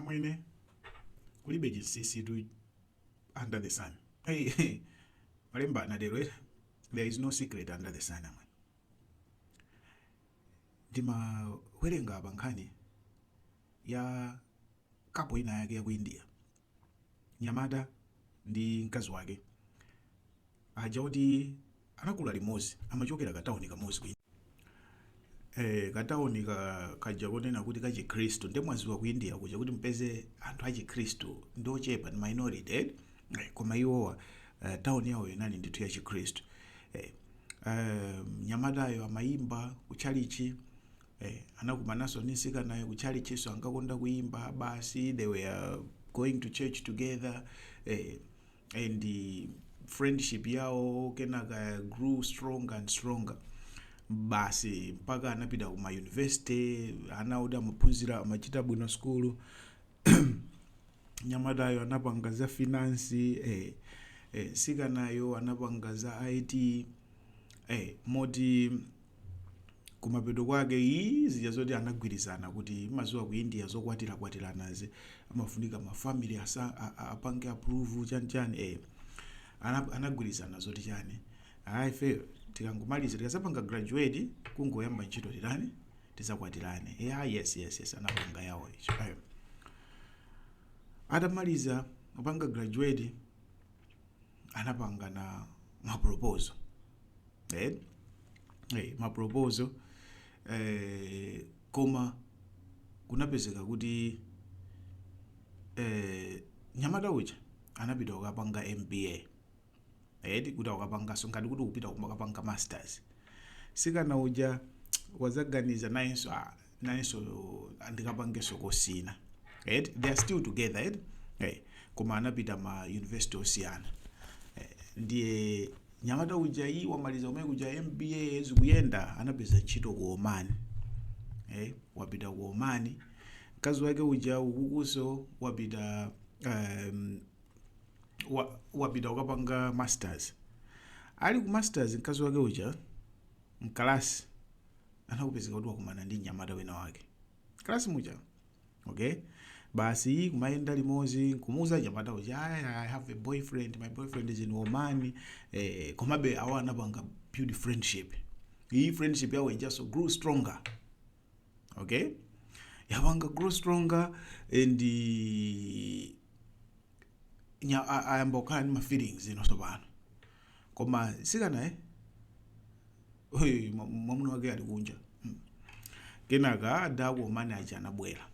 amwene kulibe chinsinsi under the sun. Hey, malemba na lero there is no secret under the sun amwene. Ndima werenga bankhani ya kapo ina yake ya ku India. Nyamata ndi mkazi wake aja kuti anakula limodzi amachokera katawuni kamodzi ku katawuni kaja konena kuti kachikhristu ndi mwaziwa ku India kuja kuti mpeze anthu achikhristu ndi ochepa ndi minority koma iwowa tawuni yawo inali ndithu ya chikhristu. Nyamatayo amayimba kuchalichi anakumananso ndi nsikanayo kuchalichiso ankakonda kuimba basi they were going to church together and the friendship yawo kenaka grew stronger and stronger basi mpaka anapita kuma university anaoda maphunzira amachita bwino school. Nyamatayo anapanga za finance nsikanayo anapanga za IT moti kumapeto kwake izi zoti anagwirizana kuti mazuwa ku India zokwatirakwatirazi amafunika mafamily apange approve chani anagwirizana zoti chani ife tikangomaliza tikasapanga graduate kungoyamba ntchito tirani tisakwatirane. Yes anapanga yawo icho. Atamaliza apanga graduate anapanga na maproposal maproposal koma kunapezeka kuti nyamata uja anapita kukapanga MBA kuti akapangaso ngati kuti kupita kukapanga masters. Sikana uja wazaganiza nayenso andikapangeso kosina they are still together koma anapita ma university osiyana. Ndiye nyamata uja wamaliza umene kuja MBA zikuyenda anapeza ntchito ku Oman. Wapita ku Oman. Mkazi wake uja ukukuso wapita wapita ukapanga masters. Ali ku masters mkazi wake uja mkalasi anakupezeka kuti wakumana ndi nyamata wina wake klasi muja basi kumayenda limodzi kumuuza nyamata uja I have a boyfriend, my boyfriend is in Oman. Komabe awa anapanga build friendship. Hii friendship yawo just grew stronger. Yawanga grow stronger and ayamba kukhala ndi ma feelings sopano koma sikana mwamuna wake ali kunja. Kenaka adaku Oman aja anabwera.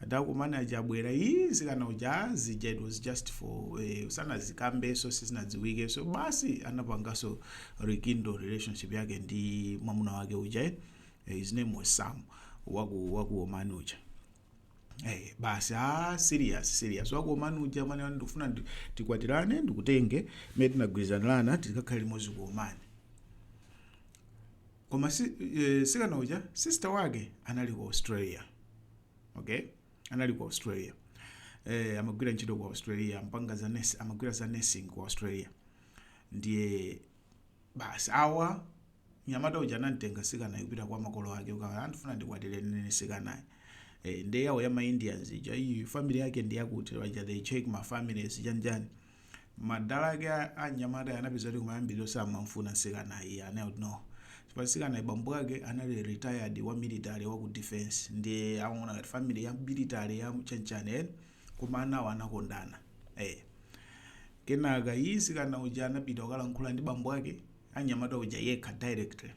Adaku manager abwera sikana uja zija it was just for sana zikambe so sinadziwike so basi anapangaso rekindle relationship yake ndi mwamuna wake uja his name was Sam waku Oman uja. Basi serious waku Oman uja mwana ndikufuna tikwatirane ndikutenge mede nagwirizanana tikakhale limodzi ku Oman. Koma sikana uja sister wake anali ku Australia. Anali ku Australia. Amagwira ntchito ku Australia amagwira za nursing ku Australia. Ndiye basi awa nyamata uja anamtenga sikana kupita kwa makolo ake ukawa andifuna ndikwatirene sikana. Ndiye yawo ya ma Indians ija family yake ndi yakuti waja they check my families janjani. Madala ake anyamata anapeza kuti kumayambiriro samamfuna sikana no. Sikana ibambo yake anali retired wa military wa ku defense. Ndiye aona ngati family ya military ya mchanchane koma anawo anakondana. Kenaka sikana uja anapita kukalankhula ndi bambo yake anyamata uja yekha directly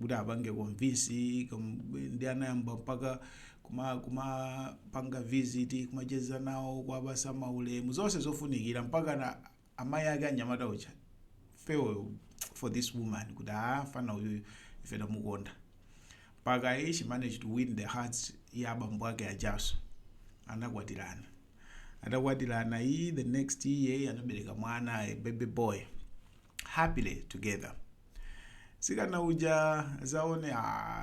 kuti apange convince ndi anayamba mpaka kuma panga visit kumacheza nawo kwabasa maulemu zonse zofunikira mpaka na amayi ake anyamata uja feel for this woman kuti fana uyu ife ndamukonda mpaka she managed to win the hearts ya bambo ake ajaso. Anakwatirana the next year anabereka mwana a baby boy happily together. Sikana uja zaone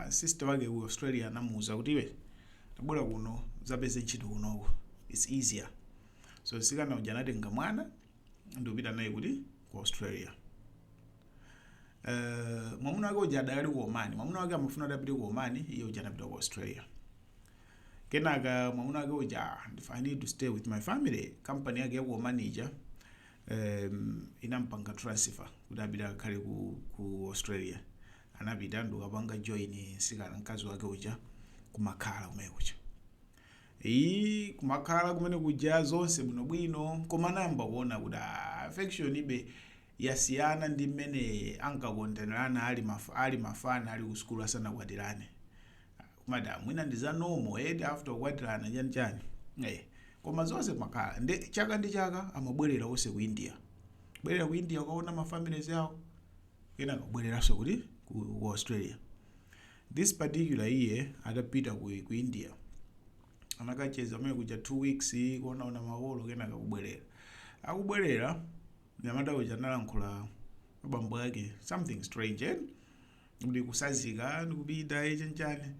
sister wake ku Australia anamuuza kuti iwe tabwera kuno zapeze ntchito kunoko it's easier. So sikana uja anatenga mwana ndopita naye kuti ku Australia. Mwamuna wake uja adali ku Oman. Mwamuna wake amafuna adapite ku Oman, iye uja anapita ku Australia. kenaka mwamuna wake uja I need to stay with my family. Company yake yakuwa manager inampanga transfer kuti apita akhale ku Australia. Anapita ndo kapanga join sikana mkazi wake uja kumakhala kumene kuja. Kumakhala kumene kuja zonse bwinobwino koma namba kuona kuti affection ibe yasiyana ndi mmene ankakonderana ali mafana ali ku school asanakwatirane. Kumada mwina ndiza normal after kukwatirana chani. Koma zonse kumakhala chaka ndi chaka amabwerera onse ku India. Bwerera ku India ukaona ma families yawo kenaka kubwereranso kuti ku Australia. This particular year adapita ku India. Anakacheza mwe kuja 2 weeks kuona maholo kenaka kubwerera. Akubwerera nyamata uja analankhula abambo yake something strange ndi kusazika ndikupita chanchane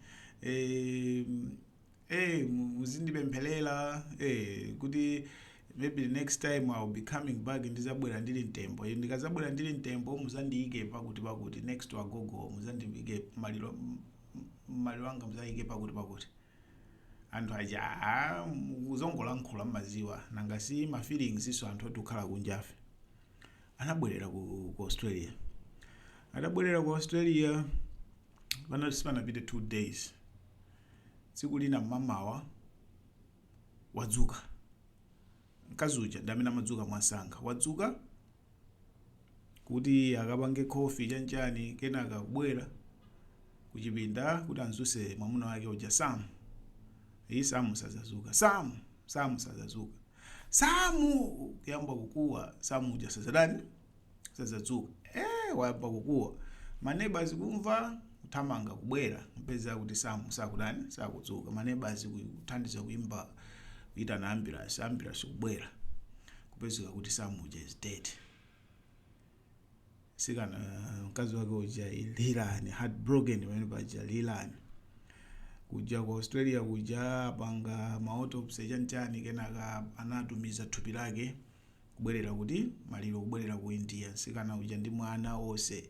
muzindipemphelela kuti maybe the next time I'll be coming back ndizabwera ndili mtembo. Ndikazabwera ndili mtembo muzandiyike pakuti next to agogo muzandiyike maliro wanga muzayike pakuti. Anthu aja uzongolankhula maziwa nanga si ma feelings iso anthu otukhala kunjafe. Anabwerera ku Australia. Adabwerera ku Australia panapita 2 days. Tsiku lina mamawa wadzuka. Mkazi uja ndamene amadzuka mwasanga. Wadzuka kuti akapange coffee chanchani kenaka kubwera kuchipinda kuti anzuse mwamuna wake uja Sam. Samu sazazuka. Samu sazazuka. Samu kuyamba kukuwa Samu uja sazazuka. Wayamba kukuwa. Ma neighbors kumva uthamanga kubwera mpeza kuti Samu sakudzuka. Ma neighbors kuthandiza kuimba kuita na ambulance kubwera kupezeka kuti Samu uja is dead. Sikana mkazi wake uja ililani heartbroken when baja lilani. Kuja ku Australia kuja panga autopsy chanchani kenaka anatumiza thupi lake kubwerera kuti maliro kubwerera ku India. Sikana uja ndi mwana onse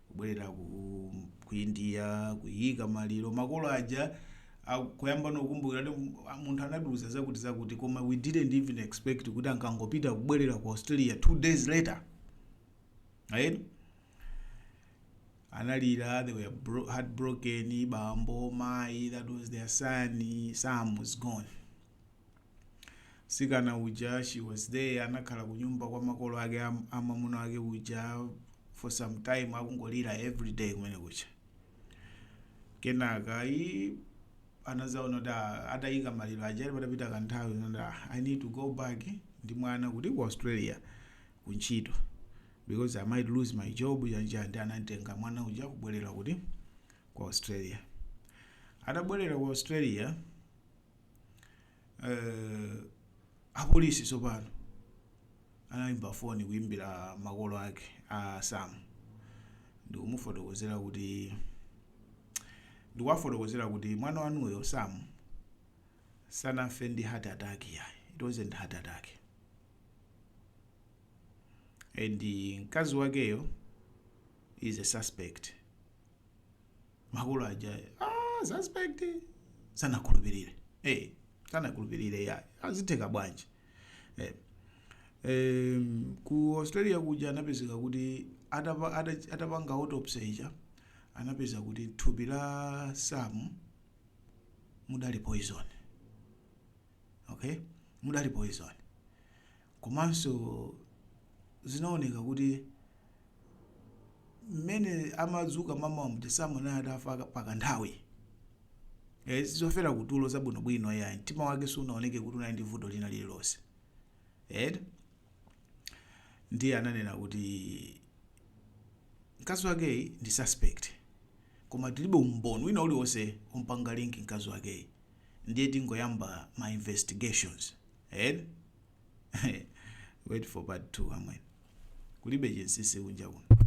kubwerera ku India kuyika maliro makolo aja kuyamba nokumbukira kuti munthu anaduza zakuti koma we didn't even expect kuti ankangopita kubwerera ku Australia 2 days later. Right? Analira, they were heartbroken. Bambo, mai, that was their son. Sam was gone. Sikana uja, she was there. Anakhala kunyumba kwa makolo ake amamuna ake uja for some time. Akungolira every day kumene kuja. Kenaka anazaona da adayika maliro ajali patapita kanthawi I need to go back ndi mwana kuti ku Australia kunchito. Because I might lose my job and anatenga mwana uja kubwerera kuti ku Australia. Adabwerera ku Australia apolisi sopano anayimba phone kuimbira makolo ake Sam ndikumufotokozera kuti mwana wanuyo Sam sanafe ndi heart attack. It wasn't heart attack. And mkazi wakeyo is a suspect. Makolo aja suspect sanakhulupirire. Sanakhulupirire ya azitheka bwanji. Ku Australia kuja anapezeka kuti atapanga autopsy anapeza kuti thupi la Sam mudali poison. Okay? Mudali poison. Komanso zinaoneka kuti mmene amadzuka mama wa Sam naye adafa pakanthawi. Zofera kutulo zabwinobwino ya mtima wake sunaoneke kuti unali ndi vuto lina lililonse. Ndiye ananena kuti mkazi wake ndi suspect. Koma tilibe umboni wina uliwonse umpanga link mkazi wake. Ndiye tingoyamba my investigations. Wait for part 2 amweni. Kulibe jensisi kunja kuno.